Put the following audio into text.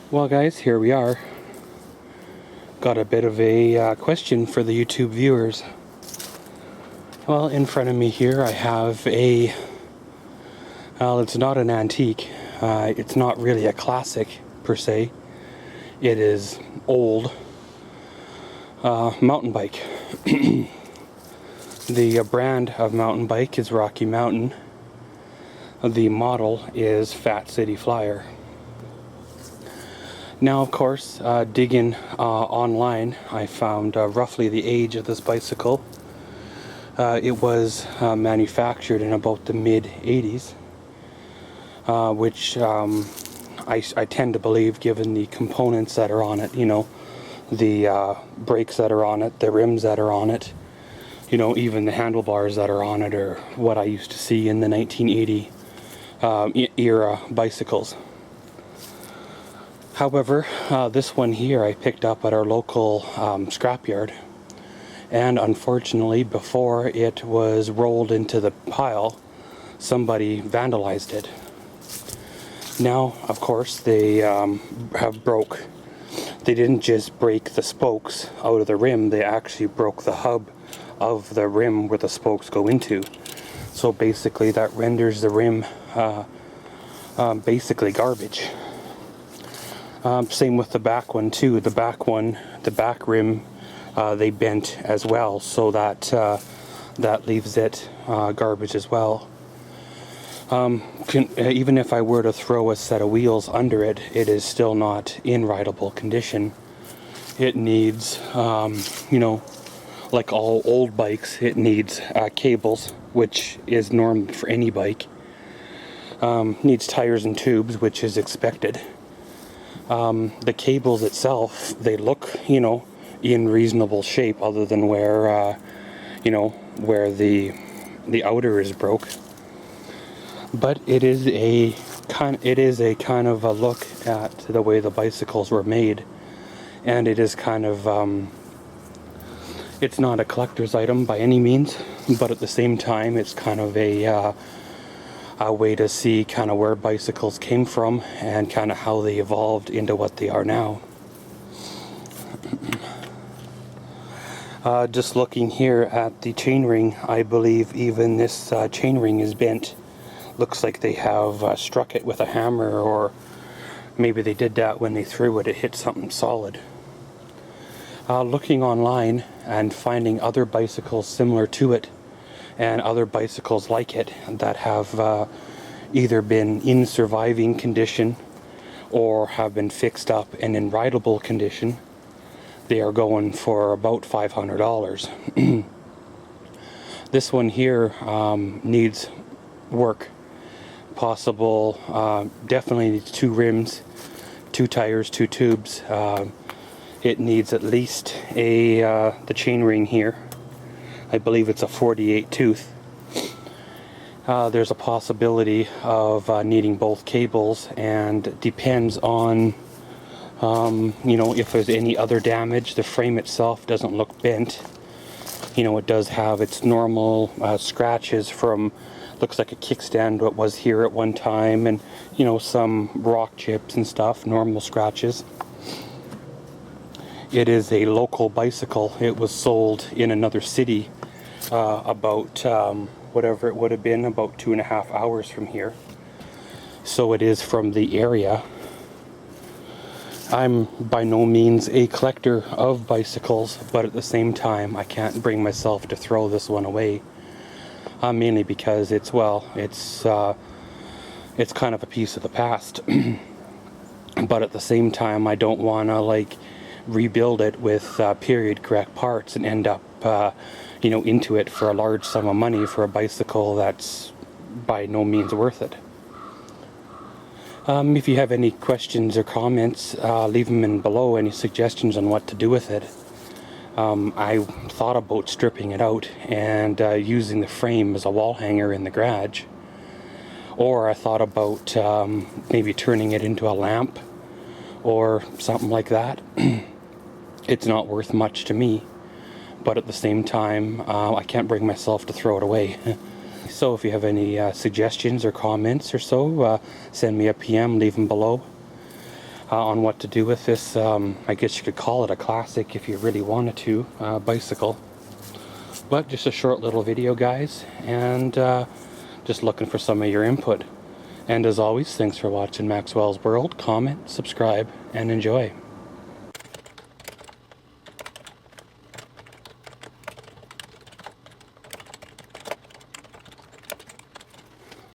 Well guys, here we are. Got a bit of a question for the YouTube viewers. Well, in front of me here I have well, it's not an antique. It's not really a classic per se. It is old mountain bike. The brand of mountain bike is Rocky Mountain. The model is Fat City Flyer. Now, of course, digging online, I found roughly the age of this bicycle. It was manufactured in about the mid-80s, which I tend to believe, given the components that are on it, you know, the brakes that are on it, the rims that are on it, you know, even the handlebars that are on it, are what I used to see in the 1980 era bicycles. However, this one here I picked up at our local scrapyard, and unfortunately, before it was rolled into the pile, somebody vandalized it. Now, of course, they they didn't just break the spokes out of the rim, they actually broke the hub of the rim where the spokes go into. So basically that renders the rim basically garbage. Same with the back one too. The back rim, they bent as well, so that that leaves it garbage as well. Even if I were to throw a set of wheels under it, it is still not in rideable condition. It needs, you know, like all old bikes, it needs cables, which is normal for any bike. Needs tires and tubes, which is expected. The cables itself, they look, you know, in reasonable shape, other than where, you know, where the outer is broke. But it is a kind of a look at the way the bicycles were made, and it is kind of it's not a collector's item by any means, but at the same time it's kind of a way to see kind of where bicycles came from and kind of how they evolved into what they are now. Just looking here at the chainring, I believe even this chainring is bent. Looks like they have struck it with a hammer, or maybe they did that when they threw it, it hit something solid. Looking online and finding other bicycles similar to it, and other bicycles like it that have either been in surviving condition or have been fixed up and in rideable condition, they are going for about $500. This one here needs work. Definitely needs 2 rims, 2 tires, 2 tubes. It needs at least the chain ring here. I believe it's a 48 tooth. There's a possibility of needing both cables, and depends on you know, if there's any other damage. The frame itself doesn't look bent. You know, it does have its normal scratches from, looks like a kickstand that was here at one time, and you know, some rock chips and stuff, normal scratches. It is a local bicycle. It was sold in another city about whatever it would have been, about 2.5 hours from here. So it is from the area. I'm by no means a collector of bicycles, but at the same time I can't bring myself to throw this one away. Mainly because it's, well, it's kind of a piece of the past. But at the same time, I don't want to like rebuild it with period correct parts and end up you know, into it for a large sum of money for a bicycle that's by no means worth it. If you have any questions or comments, leave them in below. Any suggestions on what to do with it. I thought about stripping it out and using the frame as a wall hanger in the garage. Or I thought about maybe turning it into a lamp or something like that. It's not worth much to me, but at the same time, I can't bring myself to throw it away. So if you have any suggestions or comments or so, send me a PM, leave them below. on what to do with this, I guess you could call it a classic if you really wanted to, bicycle. But just a short little video, guys, and just looking for some of your input. And as always, thanks for watching Maxwell's World. Comment, subscribe, and enjoy.